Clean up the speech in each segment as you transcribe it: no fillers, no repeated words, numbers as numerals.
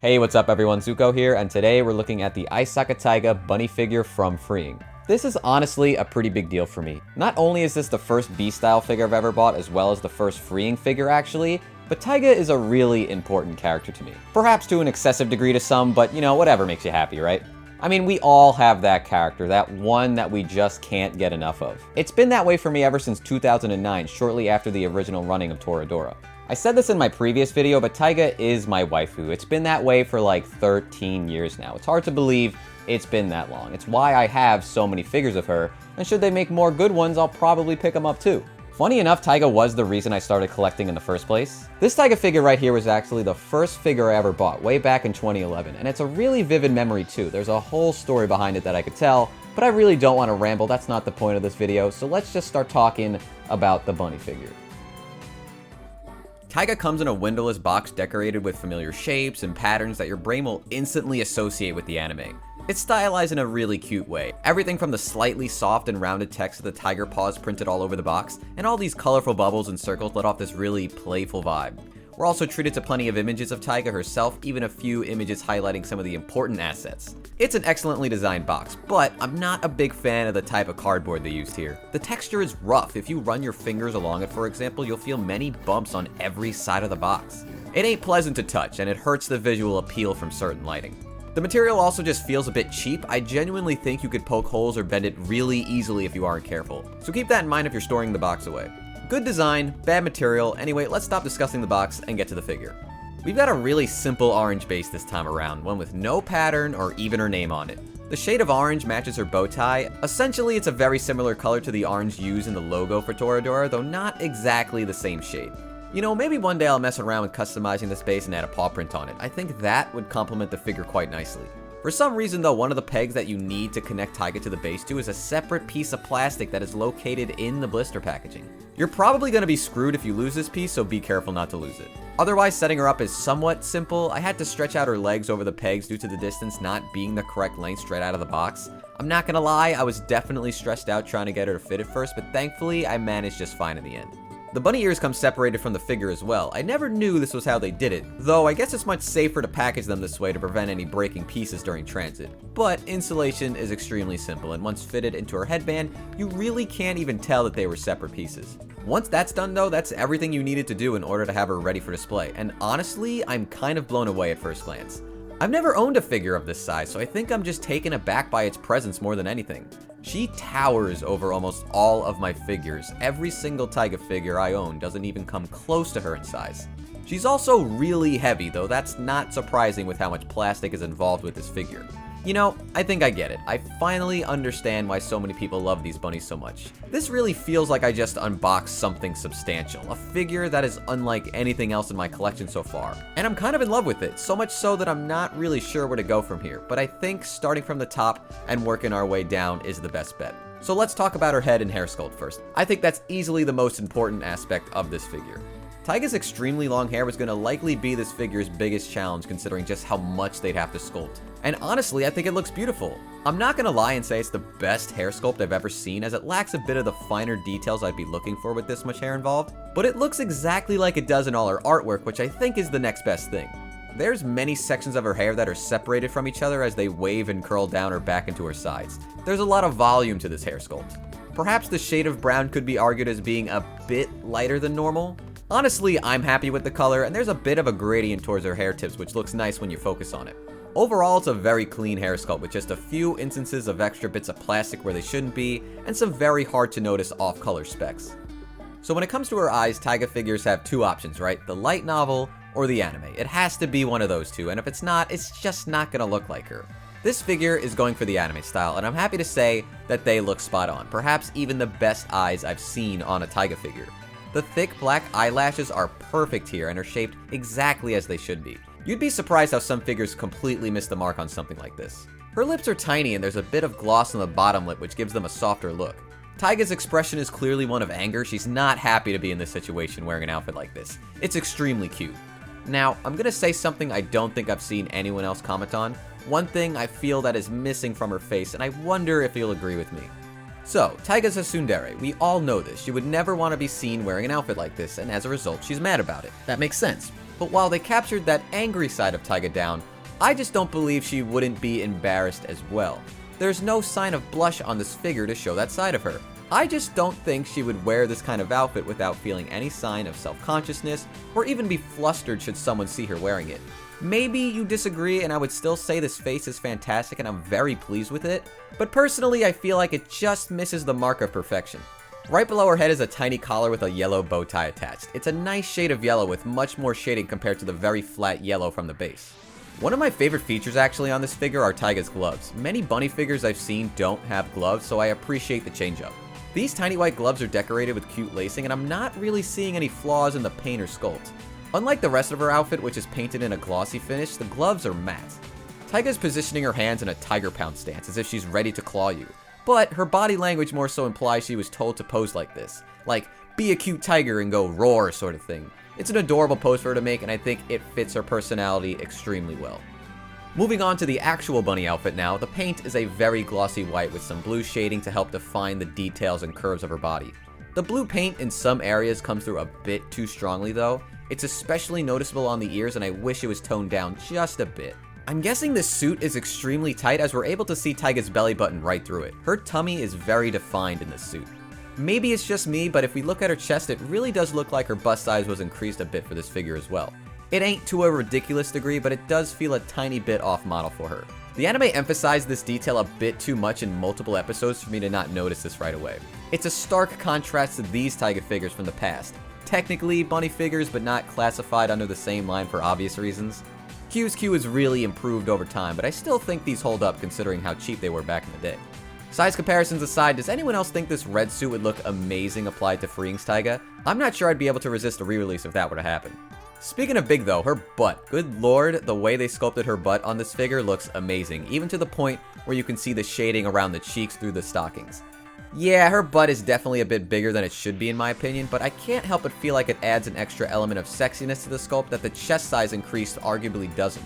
Hey, what's up everyone, Zuko here, and today we're looking at the Aisaka Taiga Bunny figure from Freeing. This is honestly a pretty big deal for me. Not only is this the first B-style figure I've ever bought, as well as the first Freeing figure actually, but Taiga is a really important character to me. Perhaps to an excessive degree to some, but you know, whatever makes you happy, right? I mean, we all have that character, that one that we just can't get enough of. It's been that way for me ever since 2009, shortly after the original running of Toradora. I said this in my previous video, but Taiga is my waifu. It's been that way for like 13 years now. It's hard to believe it's been that long. It's why I have so many figures of her, and should they make more good ones, I'll probably pick them up too. Funny enough, Taiga was the reason I started collecting in the first place. This Taiga figure right here was actually the first figure I ever bought, way back in 2011, and it's a really vivid memory too. There's a whole story behind it that I could tell, but I really don't want to ramble. That's not the point of this video, so let's just start talking about the bunny figure. Taiga comes in a windowless box decorated with familiar shapes and patterns that your brain will instantly associate with the anime. It's stylized in a really cute way. Everything from the slightly soft and rounded text of the tiger paws printed all over the box, and all these colorful bubbles and circles let off this really playful vibe. We're also treated to plenty of images of Taiga herself, even a few images highlighting some of the important assets. It's an excellently designed box, but I'm not a big fan of the type of cardboard they used here. The texture is rough. If you run your fingers along it, for example, you'll feel many bumps on every side of the box. It ain't pleasant to touch, and it hurts the visual appeal from certain lighting. The material also just feels a bit cheap. I genuinely think you could poke holes or bend it really easily if you aren't careful. So keep that in mind if you're storing the box away. Good design, bad material. Anyway, let's stop discussing the box and get to the figure. We've got a really simple orange base this time around, one with no pattern or even her name on it. The shade of orange matches her bow tie. Essentially, it's a very similar color to the orange used in the logo for Toradora, though not exactly the same shade. You know, maybe one day I'll mess around with customizing this base and add a paw print on it. I think that would complement the figure quite nicely. For some reason though, one of the pegs that you need to connect Taiga to the base to is a separate piece of plastic that is located in the blister packaging. You're probably going to be screwed if you lose this piece, so be careful not to lose it. Otherwise, setting her up is somewhat simple. I had to stretch out her legs over the pegs due to the distance not being the correct length straight out of the box. I'm not gonna lie, I was definitely stressed out trying to get her to fit at first, but thankfully I managed just fine in the end. The bunny ears come separated from the figure as well. I never knew this was how they did it, though I guess it's much safer to package them this way to prevent any breaking pieces during transit. But installation is extremely simple, and once fitted into her headband, you really can't even tell that they were separate pieces. Once that's done though, that's everything you needed to do in order to have her ready for display, and honestly, I'm kind of blown away at first glance. I've never owned a figure of this size, so I think I'm just taken aback by its presence more than anything. She towers over almost all of my figures. Every single Taiga figure I own doesn't even come close to her in size. She's also really heavy, though that's not surprising with how much plastic is involved with this figure. You know, I think I get it. I finally understand why so many people love these bunnies so much. This really feels like I just unboxed something substantial, a figure that is unlike anything else in my collection so far. And I'm kind of in love with it, so much so that I'm not really sure where to go from here, but I think starting from the top and working our way down is the best bet. So let's talk about her head and hair sculpt first. I think that's easily the most important aspect of this figure. Taiga's extremely long hair was going to likely be this figure's biggest challenge considering just how much they'd have to sculpt. And honestly, I think it looks beautiful. I'm not going to lie and say it's the best hair sculpt I've ever seen, as it lacks a bit of the finer details I'd be looking for with this much hair involved, but it looks exactly like it does in all her artwork, which I think is the next best thing. There's many sections of her hair that are separated from each other as they wave and curl down or back into her sides. There's a lot of volume to this hair sculpt. Perhaps the shade of brown could be argued as being a bit lighter than normal. Honestly, I'm happy with the color, and there's a bit of a gradient towards her hair tips, which looks nice when you focus on it. Overall, it's a very clean hair sculpt with just a few instances of extra bits of plastic where they shouldn't be, and some very hard to notice off-color specks. So when it comes to her eyes, Taiga figures have two options, right? The light novel or the anime. It has to be one of those two, and if it's not, it's just not gonna look like her. This figure is going for the anime style, and I'm happy to say that they look spot on, perhaps even the best eyes I've seen on a Taiga figure. The thick black eyelashes are perfect here and are shaped exactly as they should be. You'd be surprised how some figures completely miss the mark on something like this. Her lips are tiny and there's a bit of gloss on the bottom lip which gives them a softer look. Taiga's expression is clearly one of anger. She's not happy to be in this situation wearing an outfit like this. It's extremely cute. Now, I'm gonna say something I don't think I've seen anyone else comment on. One thing I feel that is missing from her face, and I wonder if you'll agree with me. So, Taiga's a tsundere. We all know this. She would never want to be seen wearing an outfit like this, and as a result, she's mad about it. That makes sense. But while they captured that angry side of Taiga down, I just don't believe she wouldn't be embarrassed as well. There's no sign of blush on this figure to show that side of her. I just don't think she would wear this kind of outfit without feeling any sign of self-consciousness, or even be flustered should someone see her wearing it. Maybe you disagree and I would still say this face is fantastic and I'm very pleased with it, but personally I feel like it just misses the mark of perfection. Right below her head is a tiny collar with a yellow bow tie attached. It's a nice shade of yellow with much more shading compared to the very flat yellow from the base. One of my favorite features actually on this figure are Taiga's gloves. Many bunny figures I've seen don't have gloves, so I appreciate the change up. These tiny white gloves are decorated with cute lacing and I'm not really seeing any flaws in the paint or sculpt. Unlike the rest of her outfit, which is painted in a glossy finish, the gloves are matte. Taiga is positioning her hands in a tiger pound stance, as if she's ready to claw you. But her body language more so implies she was told to pose like this. Like, be a cute tiger and go roar sort of thing. It's an adorable pose for her to make, and I think it fits her personality extremely well. Moving on to the actual bunny outfit now, the paint is a very glossy white with some blue shading to help define the details and curves of her body. The blue paint in some areas comes through a bit too strongly though. It's especially noticeable on the ears and I wish it was toned down just a bit. I'm guessing this suit is extremely tight as we're able to see Taiga's belly button right through it. Her tummy is very defined in this suit. Maybe it's just me, but if we look at her chest, it really does look like her bust size was increased a bit for this figure as well. It ain't to a ridiculous degree, but it does feel a tiny bit off model for her. The anime emphasized this detail a bit too much in multiple episodes for me to not notice this right away. It's a stark contrast to these Taiga figures from the past. Technically bunny figures, but not classified under the same line for obvious reasons. Q's Q has really improved over time, but I still think these hold up considering how cheap they were back in the day. Size comparisons aside, does anyone else think this red suit would look amazing applied to Freeing's Taiga? I'm not sure I'd be able to resist a re-release if that were to happen. Speaking of big though, her butt. Good lord, the way they sculpted her butt on this figure looks amazing, even to the point where you can see the shading around the cheeks through the stockings. Yeah, her butt is definitely a bit bigger than it should be in my opinion, but I can't help but feel like it adds an extra element of sexiness to the sculpt that the chest size increase arguably doesn't.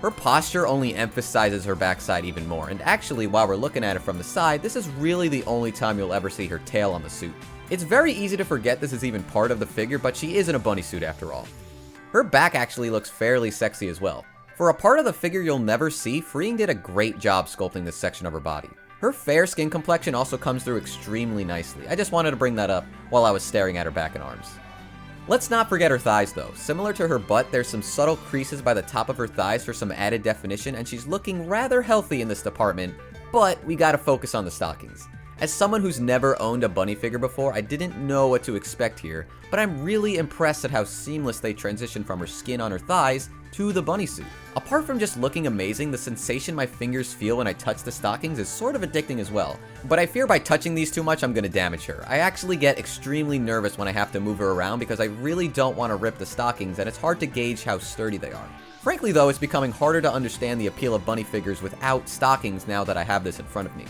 Her posture only emphasizes her backside even more, and actually while we're looking at it from the side, this is really the only time you'll ever see her tail on the suit. It's very easy to forget this is even part of the figure, but she is in a bunny suit after all. Her back actually looks fairly sexy as well. For a part of the figure you'll never see, Freeing did a great job sculpting this section of her body. Her fair skin complexion also comes through extremely nicely. I just wanted to bring that up while I was staring at her back and arms. Let's not forget her thighs though. Similar to her butt, there's some subtle creases by the top of her thighs for some added definition, and she's looking rather healthy in this department, but we gotta focus on the stockings. As someone who's never owned a bunny figure before, I didn't know what to expect here, but I'm really impressed at how seamless they transitioned from her skin on her thighs to the bunny suit. Apart from just looking amazing, the sensation my fingers feel when I touch the stockings is sort of addicting as well. But I fear by touching these too much, I'm gonna damage her. I actually get extremely nervous when I have to move her around because I really don't want to rip the stockings and it's hard to gauge how sturdy they are. Frankly though, it's becoming harder to understand the appeal of bunny figures without stockings now that I have this in front of me.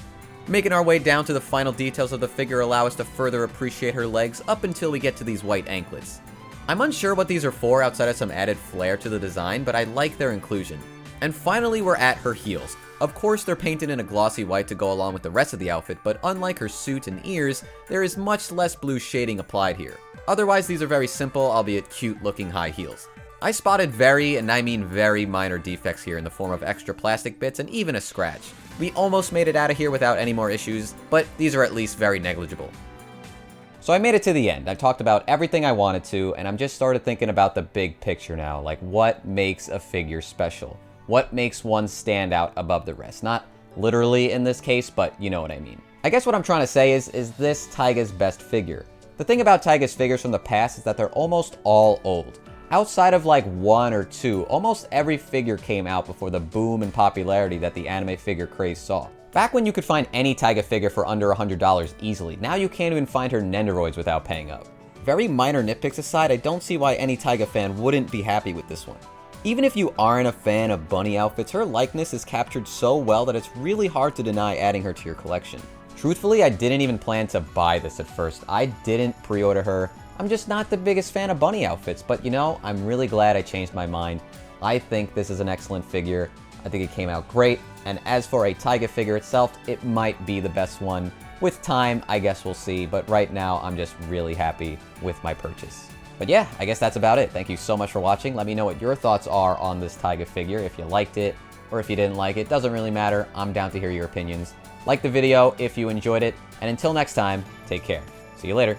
Making our way down to the final details of the figure allow us to further appreciate her legs up until we get to these white anklets. I'm unsure what these are for outside of some added flair to the design, but I like their inclusion. And finally we're at her heels. Of course they're painted in a glossy white to go along with the rest of the outfit, but unlike her suit and ears, there is much less blue shading applied here. Otherwise these are very simple, albeit cute looking high heels. I spotted very, and I mean very minor defects here in the form of extra plastic bits and even a scratch. We almost made it out of here without any more issues, but these are at least very negligible. So I made it to the end. I talked about everything I wanted to, and I'm just started thinking about the big picture now, like what makes a figure special? What makes one stand out above the rest? Not literally in this case, but you know what I mean. I guess what I'm trying to say is this Taiga's best figure? The thing about Taiga's figures from the past is that they're almost all old. Outside of like one or two, almost every figure came out before the boom in popularity that the anime figure craze saw. Back when you could find any Taiga figure for under $100 easily, now you can't even find her Nendoroids without paying up. Very minor nitpicks aside, I don't see why any Taiga fan wouldn't be happy with this one. Even if you aren't a fan of bunny outfits, her likeness is captured so well that it's really hard to deny adding her to your collection. Truthfully, I didn't even plan to buy this at first. I didn't pre-order her. I'm just not the biggest fan of bunny outfits, but you know, I'm really glad I changed my mind. I think this is an excellent figure. I think it came out great, and as for a Taiga figure itself, it might be the best one. With time, I guess we'll see, but right now I'm just really happy with my purchase. But yeah, I guess that's about it. Thank you so much for watching. Let me know what your thoughts are on this Taiga figure, if you liked it, or if you didn't like it. Doesn't really matter. I'm down to hear your opinions. Like the video if you enjoyed it, and until next time, take care. See you later.